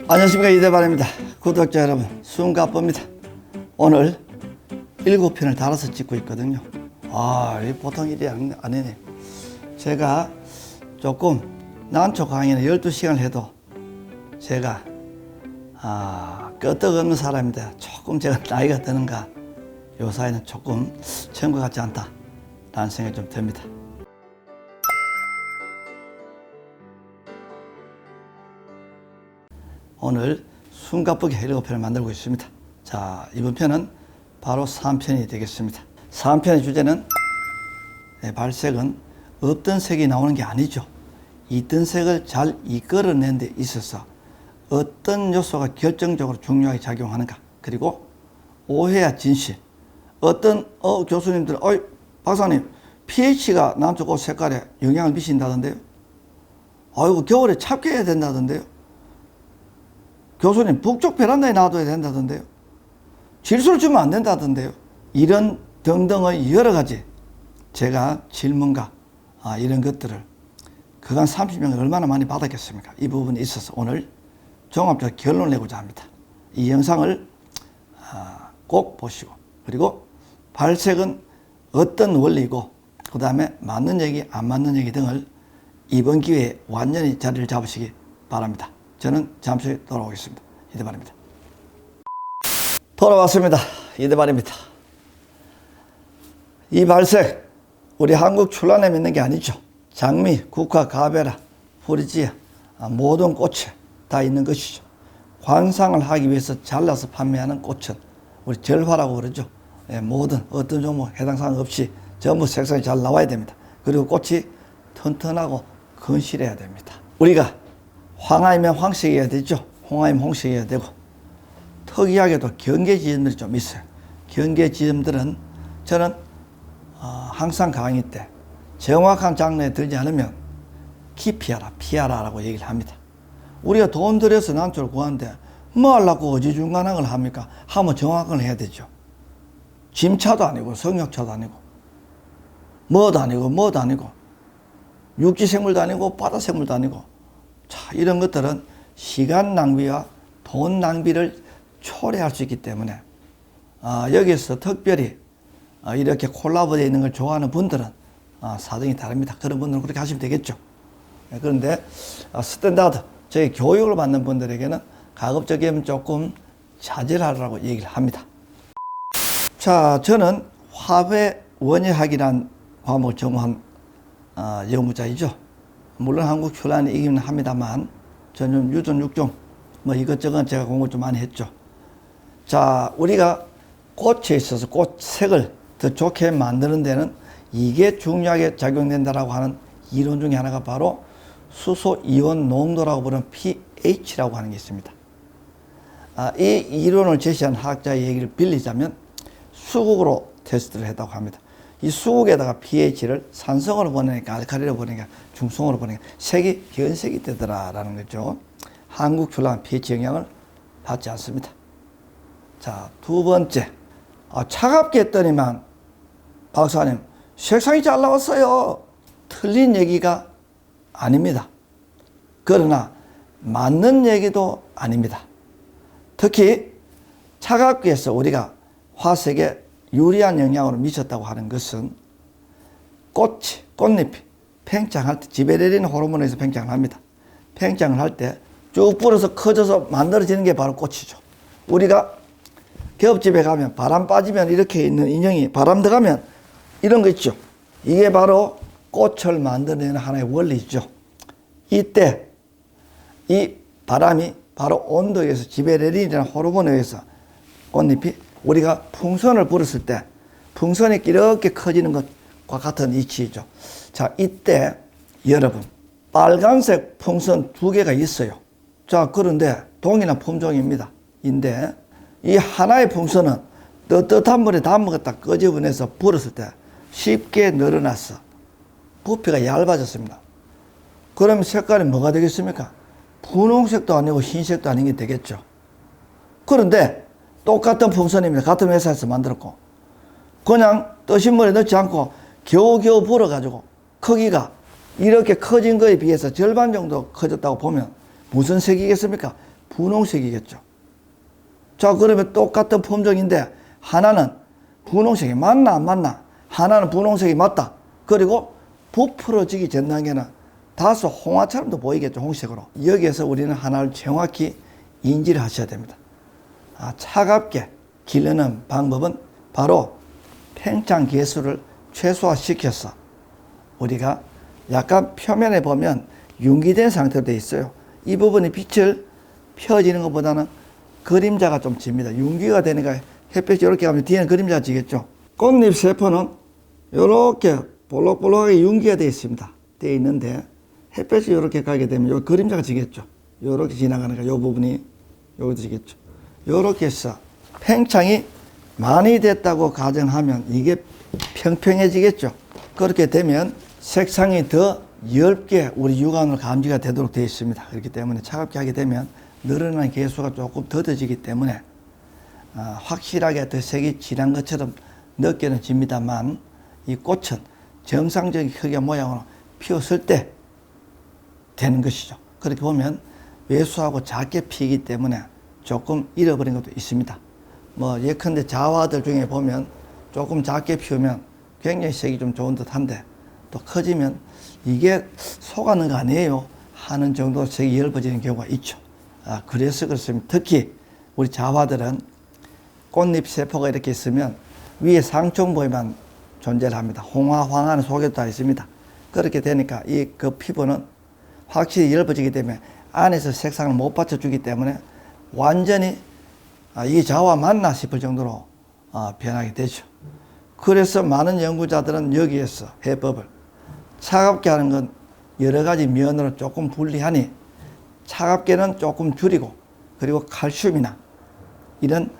안녕하십니까, 이대발입니다. 구독자 여러분, 숨가쁩니다. 오늘 7편을 달아서 찍고 있거든요. 이 보통 일이 아니네. 제가 조금 난초 강의는 12시간을 해도 제가 끄떡없는 사람인데 조금 제가 나이가 드는가 요 사이는 조금 처음과 같지 않다 라는 생각이 좀 듭니다. 오늘 숨가쁘게 7편을 만들고 있습니다. 자, 이번 편은 바로 3편이 되겠습니다. 3편의 주제는 발색은 없던 색이 나오는 게 아니죠. 있던 색을 잘 이끌어낸 데 있어서 어떤 요소가 결정적으로 중요하게 작용하는가, 그리고 오해와 진실. 어떤 교수님들, 박사님 pH가 남쪽 옷 색깔에 영향을 미친다던데요. 아이고, 겨울에 찹게 해야 된다던데요. 교수님 북쪽 베란다에 놔둬야 된다던데요. 질소를 주면 안 된다던데요. 이런 등등의 여러 가지 제가 질문과 이런 것들을 그간 30년을 얼마나 많이 받았겠습니까? 이 부분에 있어서 오늘 종합적으로 결론을 내고자 합니다. 이 영상을 꼭 보시고, 그리고 발색은 어떤 원리고, 그 다음에 맞는 얘기 안 맞는 얘기 등을 이번 기회에 완전히 자리를 잡으시기 바랍니다. 저는 잠시 후에 돌아오겠습니다. 이대발입니다. 돌아왔습니다. 이대발입니다. 이 발색, 우리 한국 출란에 있는 게 아니죠. 장미, 국화, 가베라, 후리지아, 모든 꽃에 다 있는 것이죠. 관상을 하기 위해서 잘라서 판매하는 꽃은 우리 절화라고 그러죠. 모든 어떤 종목 해당 사항 없이 전부 색상이 잘 나와야 됩니다. 그리고 꽃이 튼튼하고 건실해야 됩니다. 우리가 황화이면 황색이어야 되죠. 홍화이면 홍색이어야 되고, 특이하게도 경계지점들이 좀 있어요. 경계지점들은 저는 항상 강의 때 정확한 장르에 들지 않으면 기피하라, 피하라라고 얘기를 합니다. 우리가 돈 들여서 난초를 구하는데 뭐 하려고 어지중간한 걸 합니까? 하면 정확한 걸 해야 되죠. 짐차도 아니고 성역차도 아니고 뭐도 아니고 육지생물도 아니고 바다생물도 아니고, 자, 이런 것들은 시간 낭비와 돈 낭비를 초래할 수 있기 때문에 여기서 특별히 이렇게 콜라보되어 있는 걸 좋아하는 분들은 사정이 다릅니다. 그런 분들은 그렇게 하시면 되겠죠. 그런데 스탠다드, 저희 교육을 받는 분들에게는 가급적이면 조금 자제를 하라고 얘기를 합니다. 자, 저는 화훼 원예학이라는 과목을 전공한 연구자이죠. 물론 한국 출란이 이기는 합니다만 저는 유전 육종 뭐 이것저것 제가 공부 좀 많이 했죠. 자, 우리가 꽃에 있어서 꽃 색을 더 좋게 만드는 데는 이게 중요하게 작용된다라고 하는 이론 중에 하나가 바로 수소 이온 농도라고 부르는 pH라고 하는 게 있습니다. 이 이론을 제시한 학자의 얘기를 빌리자면 수국으로 테스트를 했다고 합니다. 이 수국에다가 pH를 산성으로 보내니까 알칼리로 보내니까 중성으로 보내니까 색이 변색이 되더라라는 거죠. 한국 출란 pH 영향을 받지 않습니다. 자, 두 번째, 차갑게 했더니만 박사님 색상이 잘 나왔어요. 틀린 얘기가 아닙니다. 그러나 맞는 얘기도 아닙니다. 특히 차갑게 해서 우리가 화색에 유리한 영향으로 미쳤다고 하는 것은 꽃잎이 팽창할 때, 지베레린 호르몬에서 팽창을 합니다. 팽창을 할 때 쭉 불어서 커져서 만들어지는 게 바로 꽃이죠. 우리가 겹집에 가면 바람 빠지면 이렇게 있는 인형이 바람 들어가면 이런 거 있죠. 이게 바로 꽃을 만들어내는 하나의 원리죠. 이때 이 바람이 바로 온도에 의해서 지베레린이라는 호르몬에 의해서 꽃잎이 우리가 풍선을 불었을 때 풍선이 이렇게 커지는 것과 같은 이치죠. 자, 이때 여러분 빨간색 풍선 2개가 있어요. 자, 그런데 동일한 품종입니다. 인데 이 하나의 풍선은 뜨뜻한 물에 담갔다 끄집어내서 불었을 때 쉽게 늘어났어. 부피가 얇아졌습니다. 그러면 색깔이 뭐가 되겠습니까? 분홍색도 아니고 흰색도 아닌 게 되겠죠. 그런데 똑같은 풍선입니다. 같은 회사에서 만들었고 그냥 뜨신 물에 넣지 않고 겨우겨우 불어가지고 크기가 이렇게 커진 거에 비해서 절반 정도 커졌다고 보면 무슨 색이겠습니까? 분홍색이겠죠. 자, 그러면 똑같은 품종인데 하나는 분홍색이 맞나 안 맞나? 하나는 분홍색이 맞다. 그리고 부풀어지기 전 단계는 다소 홍화처럼도 보이겠죠. 홍색으로. 여기에서 우리는 하나를 정확히 인지를 하셔야 됩니다. 차갑게 기르는 방법은 바로 팽창 개수를 최소화시켜서 우리가 약간 표면에 보면 융기된 상태로 되어 있어요. 이 부분이 빛을 펴지는 것보다는 그림자가 좀 집니다. 융기가 되니까 햇빛이 이렇게 가면 뒤에는 그림자가 지겠죠. 꽃잎 세포는 이렇게 볼록볼록하게 융기가 되어 있습니다. 되어 있는데 햇빛이 이렇게 가게 되면 요 그림자가 지겠죠. 이렇게 지나가니까 이 부분이 여기도 지겠죠. 이렇게 해서 팽창이 많이 됐다고 가정하면 이게 평평해지겠죠. 그렇게 되면 색상이 더 엷게 우리 육안으로 감지가 되도록 되어 있습니다. 그렇기 때문에 차갑게 하게 되면 늘어나는 개수가 조금 더뎌지기 때문에 확실하게 더 색이 진한 것처럼 느껴는 집니다만 이 꽃은 정상적인 크기와 모양으로 피었을 때 되는 것이죠. 그렇게 보면 왜소하고 작게 피기 때문에 조금 잃어버린 것도 있습니다. 뭐 예컨대 자화들 중에 보면 조금 작게 피우면 굉장히 색이 좀 좋은 듯한데 또 커지면 이게 속았는 거 아니에요 하는 정도 색이 엷어지는 경우가 있죠. 그래서 그렇습니다. 특히 우리 자화들은 꽃잎 세포가 이렇게 있으면 위에 상층부에만 존재를 합니다. 홍화, 황화는 속에도 다 있습니다. 그렇게 되니까 그 피부는 확실히 엷어지게 되면 안에서 색상을 못 받쳐주기 때문에 완전히 이 자화 맞나 싶을 정도로 변하게 되죠. 그래서 많은 연구자들은 여기에서 해법을 차갑게 하는 건 여러 가지 면으로 조금 불리하니 차갑게는 조금 줄이고 그리고 칼슘이나 이런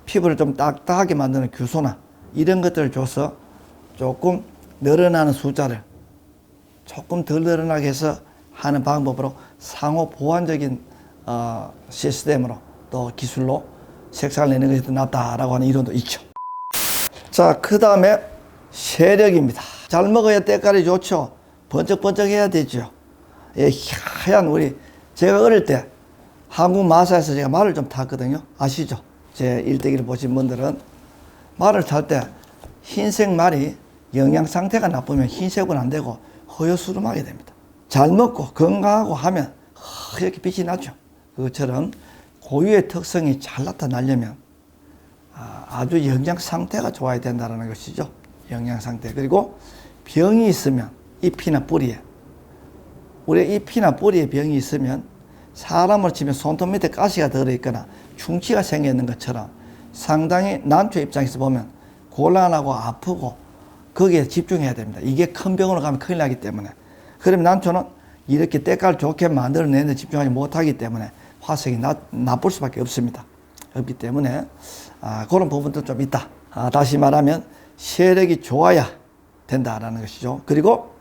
피부를 좀 딱딱하게 만드는 규소나 이런 것들을 줘서 조금 늘어나는 숫자를 조금 덜 늘어나게 해서 하는 방법으로 상호 보완적인 시스템으로 또 기술로 색상을 내는 것이 더 낫다라고 하는 이론도 있죠. 자, 그 다음에 세력입니다. 잘 먹어야 때깔이 좋죠. 번쩍번쩍 해야 되죠. 예, 하얀 제가 어릴 때 한국 마사에서 제가 말을 좀 탔거든요. 아시죠? 제 일대기를 보신 분들은 말을 탈 때 흰색 말이 영양 상태가 나쁘면 흰색은 안 되고 허여수름하게 됩니다. 잘 먹고 건강하고 하면 이렇게 빛이 나죠. 그것처럼 고유의 특성이 잘 나타나려면 아주 영양 상태가 좋아야 된다는 것이죠. 영양 상태. 그리고 병이 있으면 잎이나 뿌리에 우리 잎이나 뿌리에 병이 있으면 사람을 치면 손톱 밑에 가시가 들어있거나 충치가 생기는 것처럼 상당히 난초 입장에서 보면 곤란하고 아프고 거기에 집중해야 됩니다. 이게 큰 병으로 가면 큰일 나기 때문에. 그러면 난초는 이렇게 때깔 좋게 만들어내는데 집중하지 못하기 때문에 화색이 나쁠 수밖에 없습니다. 없기 때문에 그런 부분도 좀 있다. 다시 말하면 세력이 좋아야 된다라는 것이죠. 그리고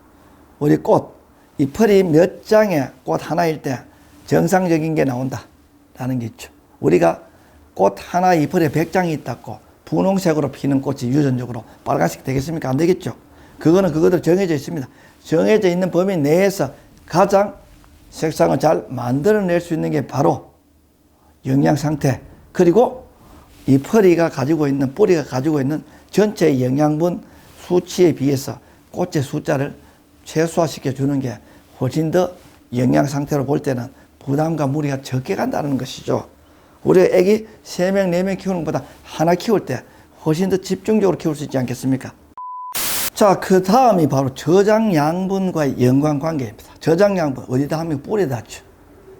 우리 꽃, 잎풀이 몇 장의 꽃 하나일 때 정상적인 게 나온다라는 게 있죠. 우리가 꽃 하나 잎풀에 100장이 있다고 분홍색으로 피는 꽃이 유전적으로 빨간색 되겠습니까? 안 되겠죠. 그거는 그것대로 정해져 있습니다. 정해져 있는 범위 내에서 가장 색상을 잘 만들어낼 수 있는 게 바로 영양 상태, 그리고 이 뿌리가 가지고 있는 전체 영양분 수치에 비해서 꽃의 숫자를 최소화시켜 주는 게 훨씬 더 영양 상태로 볼 때는 부담과 무리가 적게 간다는 것이죠. 우리 애기 3명, 4명 키우는 것보다 하나 키울 때 훨씬 더 집중적으로 키울 수 있지 않겠습니까? 자, 그 다음이 바로 저장 양분과의 연관관계입니다. 저장 양분, 어디다 하면 뿌리에다 하죠.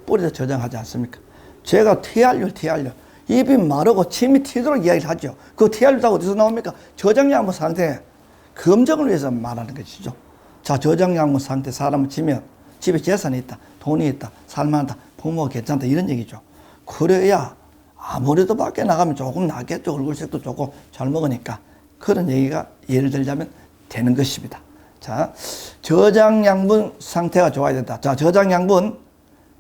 뿌리에다 저장하지 않습니까? 제가 TR류. 입이 마르고 침이 튀도록 이야기를 하죠. 그 TR류가 어디서 나옵니까? 저장 양분 상태 검증을 위해서 말하는 것이죠. 자, 저장 양분 상태 사람을 치면 집에 재산이 있다, 돈이 있다, 살만하다, 부모가 괜찮다 이런 얘기죠. 그래야 아무래도 밖에 나가면 조금 낫겠죠. 얼굴색도 좋고 잘 먹으니까. 그런 얘기가 예를 들자면 되는 것입니다. 자, 저장 양분 상태가 좋아야 된다. 자, 저장 양분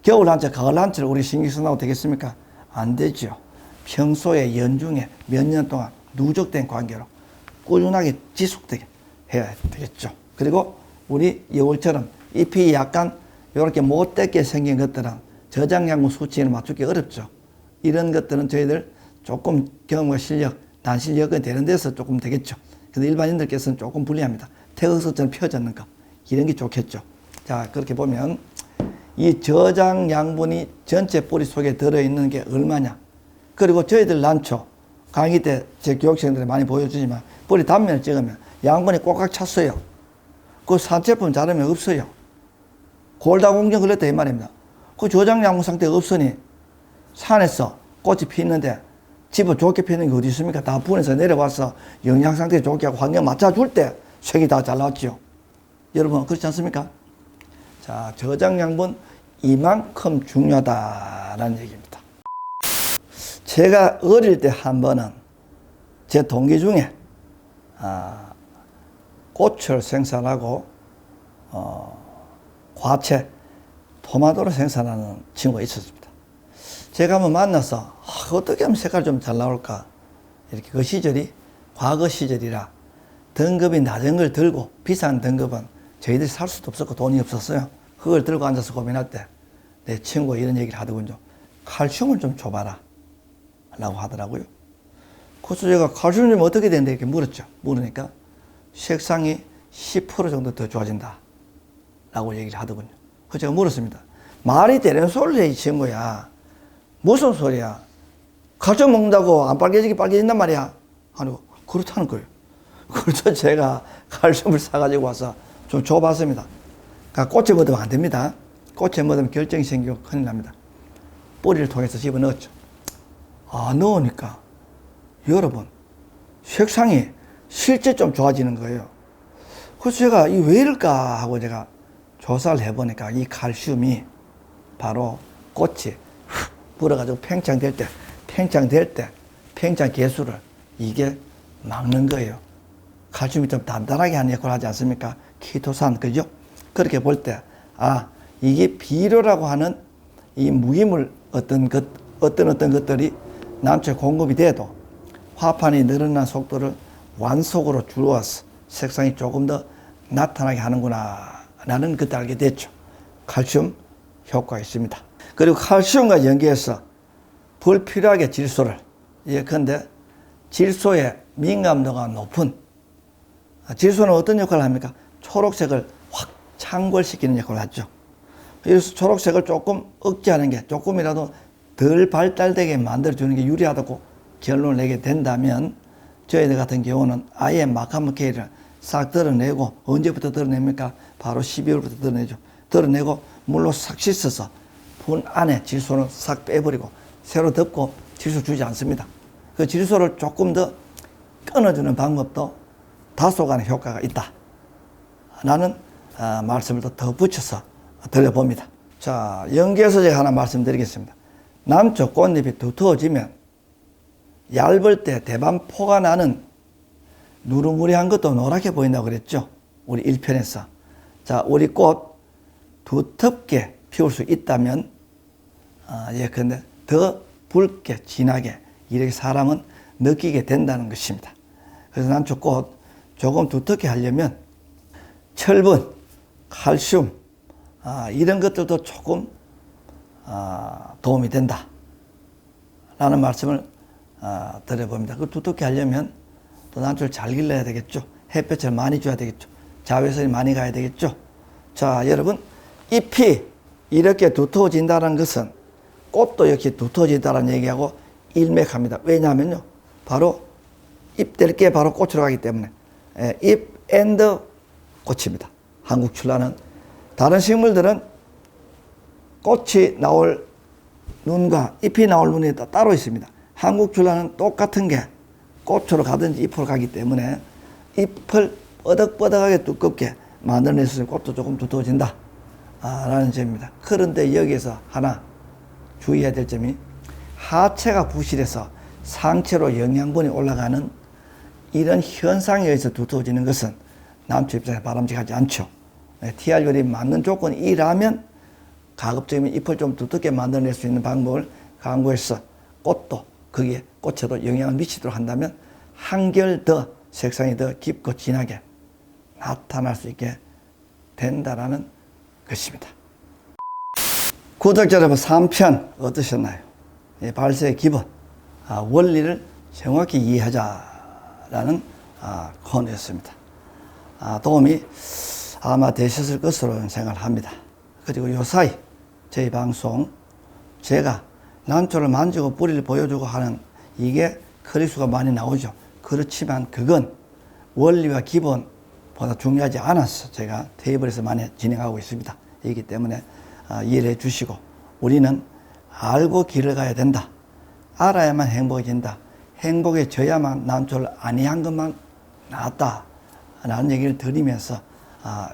겨울 한철, 가을 한철 우리 신경 쓰나도 되겠습니까? 안 되죠. 평소에 연중에 몇 년 동안 누적된 관계로 꾸준하게 지속되게 해야 되겠죠. 그리고 우리 여울처럼 잎이 약간 이렇게 못되게 생긴 것들은 저장양분 수치를 맞추기 어렵죠. 이런 것들은 저희들 조금 경험과 실력, 단실력은 되는 데서 조금 되겠죠. 근데 일반인들께서는 조금 불리합니다. 태극서처럼 펴졌는 거. 이런 게 좋겠죠. 자, 그렇게 보면 이 저장 양분이 전체 뿌리 속에 들어있는 게 얼마냐. 그리고 저희들 난초, 강의 때 제 교육생들이 많이 보여주지만 뿌리 단면을 찍으면 양분이 꼭꽉 찼어요. 그 산채품 자르면 없어요. 골다공증 걸렸다 이 말입니다. 그 저장 양분 상태가 없으니 산에서 꽃이 피는데 집을 좋게 피는 게 어디 있습니까? 다 분해서 내려와서 영양 상태 좋게 하고 환경 맞춰줄 때 색이 다 잘 나왔죠. 여러분 그렇지 않습니까? 자, 저장 양분 이만큼 중요하다라는 얘기입니다. 제가 어릴 때 한 번은 제 동기 중에 꽃을 생산하고 과채, 토마토를 생산하는 친구가 있었습니다. 제가 한번 만나서 어떻게 하면 색깔 좀 잘 나올까, 이렇게 그 시절이 과거 시절이라 등급이 낮은 걸 들고 비싼 등급은 저희들이 살 수도 없었고 돈이 없었어요. 그걸 들고 앉아서 고민할 때 내 친구가 이런 얘기를 하더군요. 칼슘을 좀 줘봐라 라고 하더라고요. 그래서 제가 칼슘 좀 어떻게 되는데 이렇게 물었죠. 물으니까 색상이 10% 정도 더 좋아진다 라고 얘기를 하더군요. 그래서 제가 물었습니다. 말이 되는 소리야 이 친구야. 무슨 소리야. 칼슘 먹는다고 안 빨개지게 빨개진단 말이야. 아니 그렇다는 거예요. 그래서 제가 칼슘을 사가지고 와서 좀 줘봤습니다. 그러니까 꽃에 묻으면 안 됩니다. 꽃에 묻으면 결정이 생기고 큰일 납니다. 뿌리를 통해서 집어넣었죠. 넣으니까 여러분 색상이 실제 좀 좋아지는 거예요. 그래서 제가 이 왜 이럴까 하고 제가 조사를 해보니까 이 칼슘이 바로 꽃이 불어가지고 팽창될 때 팽창 개수를 이게 막는 거예요. 칼슘이 좀 단단하게 하는 역할을 하지 않습니까? 키토산, 그죠? 그렇게 볼 때, 이게 비료라고 하는 이 무기물 어떤 것들이 난초에 공급이 돼도 화판이 늘어난 속도를 완속으로 줄여서 색상이 조금 더 나타나게 하는구나 라는 그때 알게 됐죠. 칼슘 효과가 있습니다. 그리고 칼슘과 연계해서 불필요하게 질소를, 예컨대 질소의 민감도가 높은, 질소는 어떤 역할을 합니까? 초록색을 확 창궐시키는 역할을 하죠. 그래서 초록색을 조금 억제하는 게, 조금이라도 덜 발달되게 만들어주는 게 유리하다고 결론을 내게 된다면 저희들 같은 경우는 아예 마카마케이를 싹 드러내고, 언제부터 드러냅니까? 바로 12월부터 드러내죠. 드러내고 물로 싹 씻어서 분 안에 질소는 싹 빼버리고 새로 덮고 질소 주지 않습니다. 그 질소를 조금 더 끊어주는 방법도 다소간의 효과가 있다 라는 말씀을 더 붙여서 들려봅니다. 자, 연계해서 제가 하나 말씀드리겠습니다. 남쪽 꽃잎이 두터워지면 얇을 때 대반포가 나는 누르무리한 것도 노랗게 보인다고 그랬죠. 우리 1편에서. 자, 우리 꽃 두텁게 피울 수 있다면, 근데 더 붉게, 진하게 이렇게 사람은 느끼게 된다는 것입니다. 그래서 난초 꽃 조금 두텁게 하려면 철분, 칼슘, 이런 것들도 조금 도움이 된다 라는 말씀을 드려봅니다. 그 두텁게 하려면 또 난초를 잘 길러야 되겠죠. 햇볕을 많이 줘야 되겠죠. 자외선이 많이 가야 되겠죠. 자, 여러분, 잎이 이렇게 두터워진다는 것은 꽃도 이렇게 두터워진다는 얘기하고 일맥합니다. 왜냐하면요, 바로 잎 될 게 바로 꽃으로 가기 때문에 잎 앤드 꽃입니다. 한국 출라는. 다른 식물들은 꽃이 나올 눈과 잎이 나올 눈이 따로 있습니다. 한국 출라는 똑같은 게 꽃으로 가든지 잎으로 가기 때문에 잎을 뻐덕뻐덕하게 두껍게 만들어낼 수 있는 꽃도 조금 두터워진다 라는 점입니다. 그런데 여기에서 하나 주의해야 될 점이, 하체가 부실해서 상체로 영양분이 올라가는 이런 현상에 의해서 두터워지는 것은 남초 입장에서 바람직하지 않죠. TR율이 맞는 조건이라면 가급적이면 잎을 좀 두텁게 만들어낼 수 있는 방법을 강구해서 꽃도 거기에 꽃에도 영향을 미치도록 한다면 한결 더 색상이 더 깊고 진하게 나타날 수 있게 된다라는 것입니다. 구독자 여러분, 3편 어떠셨나요? 발세의 기본, 원리를 정확히 이해하자라는 코너였습니다. 도움이 아마 되셨을 것으로 생각을 합니다. 그리고 요사이 저희 방송 제가 난초를 만지고 뿌리를 보여주고 하는 이게 클릭수가 많이 나오죠. 그렇지만 그건 원리와 기본보다 중요하지 않아서 제가 테이블에서 많이 진행하고 있습니다. 이기 때문에 이해를 해 주시고, 우리는 알고 길을 가야 된다. 알아야만 행복해진다. 행복해져야만 난초를 아니한 것만 나았다 라는 얘기를 드리면서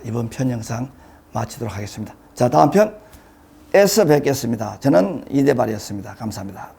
이번 편 영상 마치도록 하겠습니다. 자, 다음 편에서 뵙겠습니다. 저는 이대발이었습니다. 감사합니다.